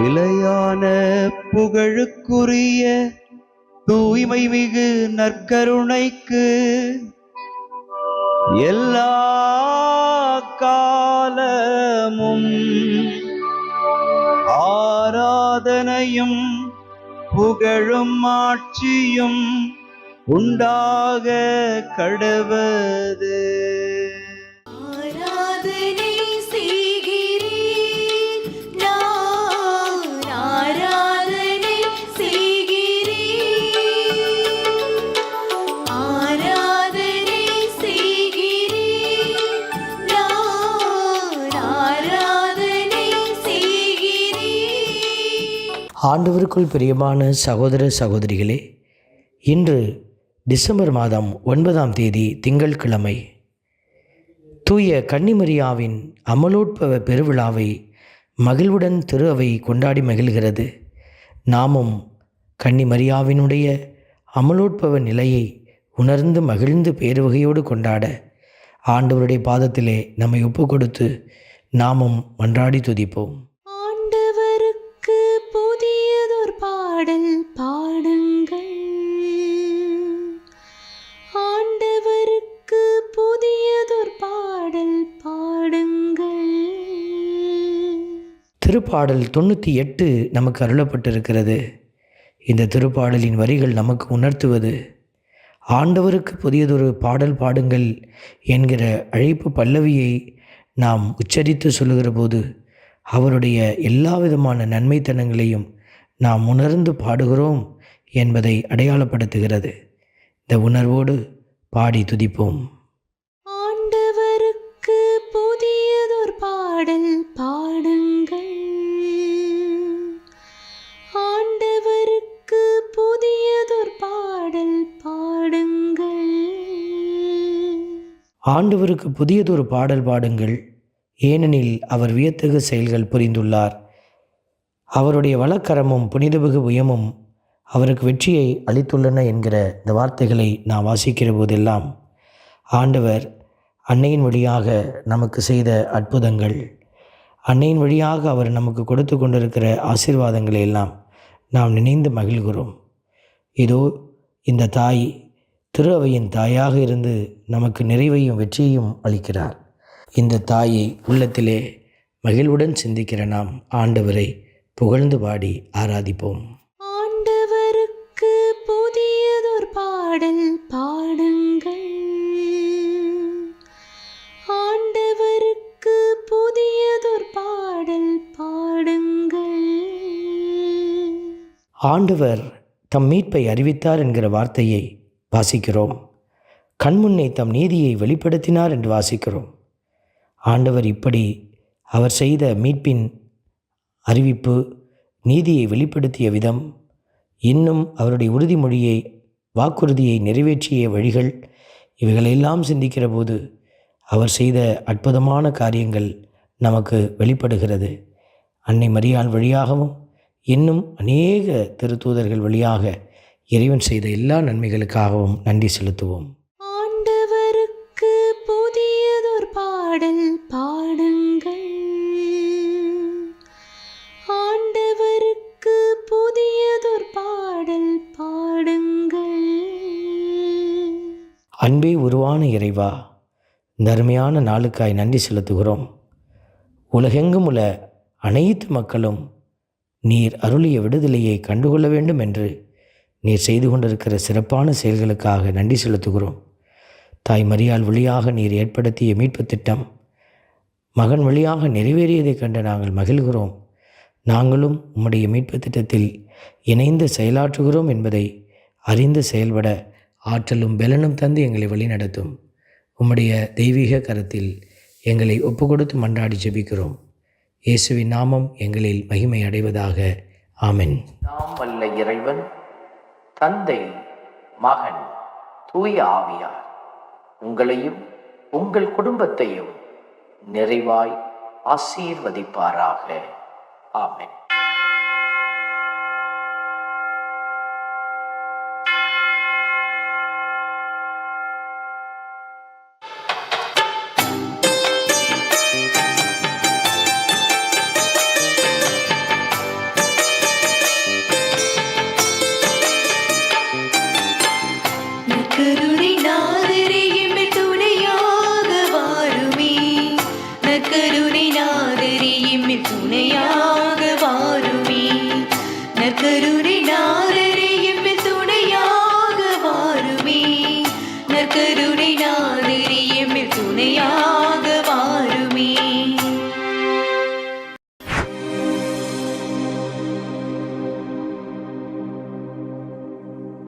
நிலையான புகழுக்குரிய தூய்மை மிகு நற்கருணைக்கு எல்லா காலமும் ஆராதனையும் புகழும் ஆட்சியும் உண்டாக கடவது. ஆண்டவருக்குள் பிரியமான சகோதர சகோதரிகளே, இன்று டிசம்பர் மாதம் 9ஆம் தேதி திங்கட்கிழமை. தூய கன்னிமரியாவின் அமலோற்பவ பெருவிழாவை மகிழ்வுடன் திரு அவை கொண்டாடி மகிழ்கிறது. நாமும் கன்னிமரியாவினுடைய அமலோற்பவ நிலையை உணர்ந்து மகிழ்ந்து பேருவகையோடு கொண்டாட ஆண்டவருடைய பாதத்திலே நம்மை ஒப்பு கொடுத்து நாமும் மன்றாடி துதிப்போம். பாடல் பாடுங்கள், ஆண்டவருக்கு புதியதொரு பாடல் பாடுங்கள். திருப்பாடல் 98 நமக்கு அருளப்பட்டிருக்கிறது. இந்த திருப்பாடலின் வரிகள் நமக்கு உணர்த்துவது, ஆண்டவருக்கு புதியதொரு பாடல் பாடுங்கள் என்கிற அழைப்பு பல்லவியை நாம் உச்சரித்து சொல்லுகிற போது அவருடைய எல்லா விதமான நன்மைத்தனங்களையும் நாம் உணர்ந்து பாடுகிறோம் என்பதை அடையாளப்படுத்துகிறது. இந்த உணர்வோடு பாடி துதிப்போம். ஆண்டவருக்கு புதியதொரு பாடல் பாடுங்கள், ஆண்டவருக்கு புதியதொரு பாடல் பாடுங்கள். ஆண்டவருக்கு புதியதொரு பாடல் பாடுங்கள், ஏனெனில் அவர் வியத்தகு செயல்கள் புரிந்துள்ளார். அவருடைய வலக்கரமும் புனிதமிகு உயமும் அவருக்கு வெற்றியை அளித்துள்ளன என்கிற இந்த வார்த்தைகளை நாம் வாசிக்கிற போதெல்லாம் ஆண்டவர் அன்னையின் வழியாக நமக்கு செய்த அற்புதங்கள், அன்னையின் வழியாக அவர் நமக்கு கொடுத்து கொண்டிருக்கிற ஆசீர்வாதங்களை எல்லாம் நாம் நினைந்து மகிழ்கிறோம். இதோ இந்த தாய் திரு அவையின் தாயாக இருந்து நமக்கு நிறைவையும் வெற்றியையும் அளிக்கிறார். இந்த தாயை உள்ளத்திலே மகிழ்வுடன் சிந்திக்கிற நாம் ஆண்டவரை புகழ்ந்து பாடி ஆராதிப்போம். ஆண்டவருக்கு புதியதொரு பாடல் பாடுங்கள், ஆண்டவருக்கு புதியதொரு பாடல் பாடுங்கள். ஆண்டவர் தம் மீட்பை அறிவித்தார் என்கிற வார்த்தையை வாசிக்கிறோம். கண்முன்னே தம் நீதியை வெளிப்படுத்தினார் என்று வாசிக்கிறோம். ஆண்டவர் இப்படி அவர் செய்த மீட்பின் அறிவிப்பு, நீதியை வெளிப்படுத்திய விதம், இன்னும் அவருடைய உறுதிமொழியை வாக்குறுதியை நிறைவேற்றிய வழிகள், இவைகளெல்லாம் சிந்திக்கிற போது அவர் செய்த அற்புதமான காரியங்கள் நமக்கு வெளிப்படுகிறது. அன்னை மரியாள் வழியாகவும் இன்னும் அநேக திருத்தூதர்கள் வழியாக இறைவன் செய்த எல்லா நன்மைகளுக்காகவும் நன்றி செலுத்துவோம். ஆண்டவருக்கு புதியதொரு பாடல் பாடுங்கள், ஆண்டவருக்கு புதியதொரு பாடல் பாடுங்கள். அன்பே உருவான இறைவா, இந்த அருமையான நாளுக்காய் நன்றி செலுத்துகிறோம். உலகெங்கும் உள்ள அனைத்து மக்களும் நீர் அருளிய விடுதலையை கண்டுகொள்ள வேண்டும் என்று நீர் செய்து கொண்டிருக்கிற சிறப்பான செயல்களுக்காக நன்றி செலுத்துகிறோம். தாய் மரியாள் வழியாக நீர் ஏற்படுத்திய மீட்பு திட்டம் மகன் வழியாக நிறைவேறியதைக் கண்டு நாங்கள் மகிழ்கிறோம். நாங்களும் உம்முடைய மீட்பு திட்டத்தில் இணைந்து செயலாற்றுகிறோம் என்பதை அறிந்து செயல்பட ஆற்றலும் பலனும் தந்து எங்களை வழிநடத்தும். உம்முடைய தெய்வீக கரத்தில் எங்களை ஒப்பு கொடுத்து மன்றாடி ஜெபிக்கிறோம். இயேசுவின் நாமம் எங்களில் மகிமை அடைவதாக. ஆமென். நாம் வல்ல இறைவன் தந்தை, மகன், தூய ஆவியார் உங்களையும் உங்கள் குடும்பத்தையும் நிறைவாய் ஆசீர்வதிப்பாராக. ஆமென். கருணை நாதா